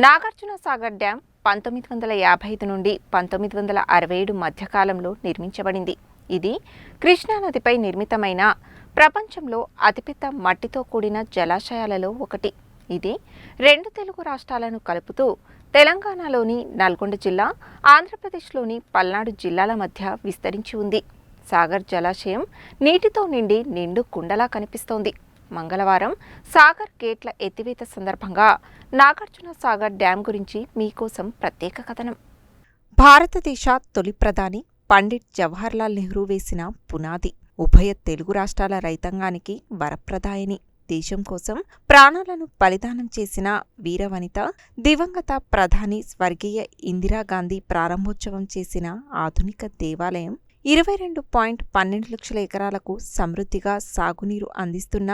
Nagarjuna Sagar dam 1955 నుండి 1967 మధ్యకాలంలో నిర్మించబడింది. ఇది కృష్ణానదిపై నిర్మితమైన ప్రపంచంలో అతిపెద్ద మట్టితో కూడిన జలాశయాలలో ఒకటి. ఇది రెండు తెలుగు రాష్ట్రాలను కలుపుతూ తెలంగాణలోని నల్గొండ జిల్లా, ఆంధ్రప్రదేశ్లోని పల్నాడు జిల్లాల మధ్య విస్తరించి ఉంది. సాగర్ జలాశయం నీటితో నిండి నిండు కుండలా కనిపిస్తోంది. మంగళవారం సాగర్ గేట్ల ఎత్తివేత సందర్భంగా నాగార్జున సాగర్ డ్యాం గురించి మీకోసం ప్రత్యేక కథనం. భారతదేశ తొలి ప్రధాని పండిట్ జవహర్లాల్ నెహ్రూ వేసిన పునాది. ఉభయ తెలుగు రాష్ట్రాల రైతాంగానికి వరప్రదాయని. దేశం కోసం ప్రాణాలను బలిదానం చేసిన వీరవనిత, దివంగత ప్రధాని స్వర్గీయ ఇందిరాగాంధీ ప్రారంభోత్సవం చేసిన ఆధునిక దేవాలయం, 22.12 లక్షల ఎకరాలకు సమృద్ధిగా సాగునీరు అందిస్తున్న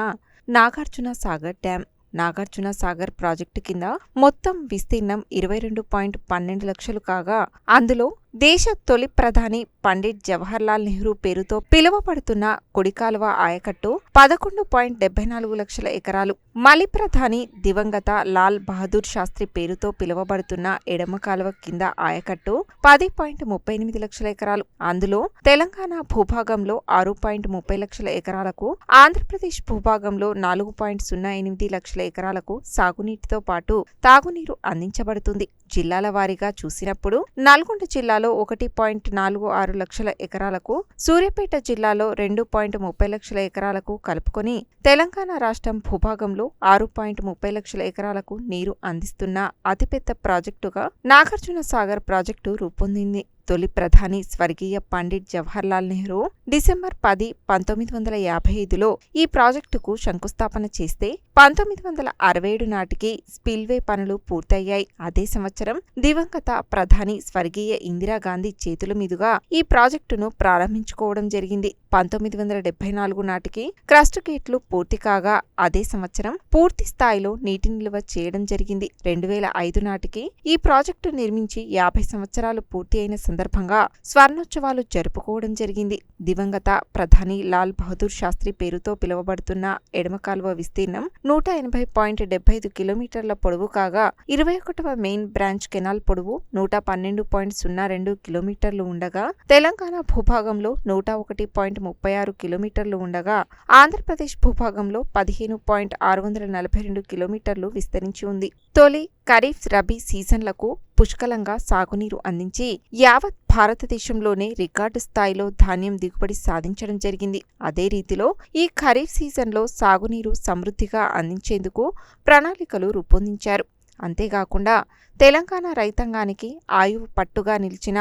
నాగార్జున సాగర్ డ్యాం. నాగార్జున సాగర్ ప్రాజెక్టు కింద మొత్తం విస్తీర్ణం 22.12 లక్షలు కాగా, అందులో దేశ తొలి ప్రధాని పండిట్ జవహర్లాల్ నెహ్రూ పేరుతో పిలువబడుతున్న కుడికాలువ ఆయకట్టు 11.74 లక్షల ఎకరాలు, మలి ప్రధాని దివంగత లాల్ బహదూర్ శాస్త్రి పేరుతో పిలువబడుతున్న ఎడమ కాలువ కింద ఆయకట్టు 10.38 లక్షల ఎకరాలు, అందులో తెలంగాణ భూభాగంలో 6.30 లక్షల ఎకరాలకు, ఆంధ్రప్రదేశ్ భూభాగంలో 4.08 లక్షల ఎకరాలకు సాగునీటితో పాటు తాగునీరు అందించబడుతుంది. జిల్లాల వారీగా చూసినప్పుడు నల్గొండ జిల్లాలో 1.46 లక్షల ఎకరాలకు, సూర్యాపేట జిల్లాలో 2.30 లక్షల ఎకరాలకు కలుపుకొని తెలంగాణ రాష్ట్రం భూభాగంలో 6.30 లక్షల ఎకరాలకు నీరు అందిస్తున్న అతిపెద్ద ప్రాజెక్టుగా నాగార్జున సాగర్ ప్రాజెక్టు రూపొందింది. తొలి ప్రధాని స్వర్గీయ పండిట్ జవహర్లాల్ నెహ్రూ డిసెంబర్ 10, 1955లో ఈ ప్రాజెక్టుకు శంకుస్థాపన చేస్తే 1967 నాటికి స్పిల్వే పనులు పూర్తయ్యాయి. అదే సంవత్సరం దివంగత ప్రధాని స్వర్గీయ ఇందిరాగాంధీ చేతుల మీదుగా ఈ ప్రాజెక్టును ప్రారంభించుకోవడం జరిగింది. 1974 నాటికి క్రస్ట్ గేట్లు పూర్తి కాగా, అదే సంవత్సరం పూర్తి స్థాయిలో నీటి నిల్వ చేయడం జరిగింది. 2005 నాటికి ఈ ప్రాజెక్టు నిర్మించి 50 సంవత్సరాలు పూర్తి అయిన సందర్భంగా స్వర్ణోత్సవాలు జరుపుకోవడం జరిగింది. దివంగత ప్రధాని లాల్ బహదూర్ శాస్త్రి పేరుతో పిలువబడుతున్న ఎడమ కాలువ విస్తీర్ణం 180.75 కిలోమీటర్ల పొడవు కాగా, 21వ మెయిన్ బ్రాంచ్ కెనాల్ పొడవు 112.02 కిలోమీటర్లు ఉండగా, తెలంగాణ భూభాగంలో 101.36 కిలోమీటర్లు ఉండగా, ఆంధ్రప్రదేశ్ భూభాగంలో 15.642 కిలోమీటర్లు విస్తరించి ఉంది. తొలి ఖరీఫ్, రబీ సీజన్లకు పుష్కలంగా సాగునీరు అందించి యావత్ భారతదేశంలోనే రికార్డు స్థాయిలో ధాన్యం దిగుబడి సాధించడం జరిగింది. అదే రీతిలో ఈ ఖరీఫ్ సీజన్లో సాగునీరు సమృద్ధిగా అందించేందుకు ప్రణాళికలు రూపొందించారు. అంతేకాకుండా తెలంగాణ రైతాంగానికి ఆయువు పట్టుగా నిలిచిన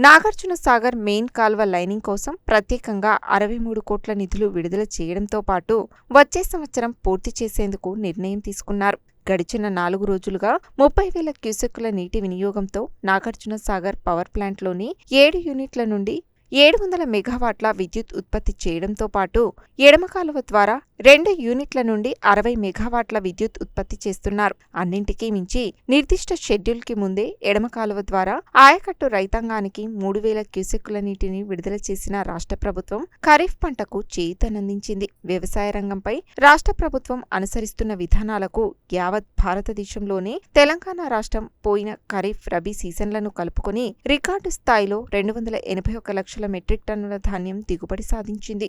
నాగార్జున సాగర్ మెయిన్ కాల్వ లైనింగ్ కోసం ప్రత్యేకంగా 63 కోట్ల నిధులు విడుదల చేయడంతో పాటు వచ్చే సంవత్సరం పూర్తి చేసేందుకు నిర్ణయం తీసుకున్నారు. గడిచిన 4 రోజులుగా 30,000 క్యూసెక్కుల నీటి వినియోగంతో నాగార్జున సాగర్ పవర్ ప్లాంట్లోని 7 యూనిట్ల నుండి 700 మెగావాట్ల విద్యుత్ ఉత్పత్తి చేయడంతో పాటు ఎడమ కాలువ ద్వారా 2 యూనిట్ల నుండి 60 మెగావాట్ల విద్యుత్ ఉత్పత్తి చేస్తున్నారు. అన్నింటికీ మించి నిర్దిష్ట షెడ్యూల్కి ముందే ఎడమ కాలువ ద్వారా ఆయకట్టు రైతాంగానికి 3,000 క్యూసెక్కుల నీటిని విడుదల చేసిన రాష్ట్ర ప్రభుత్వం ఖరీఫ్ పంటకు చేయూతనందించింది. వ్యవసాయ రంగంపై రాష్ట్ర ప్రభుత్వం అనుసరిస్తున్న విధానాలకు యావత్ భారతదేశంలోనే తెలంగాణ రాష్ట్రం పోయిన ఖరీఫ్, రబీ సీజన్లను కలుపుకొని రికార్డు స్థాయిలో 281 లక్షల మెట్రిక్ టన్నుల ధాన్యం దిగుబడి సాధించింది.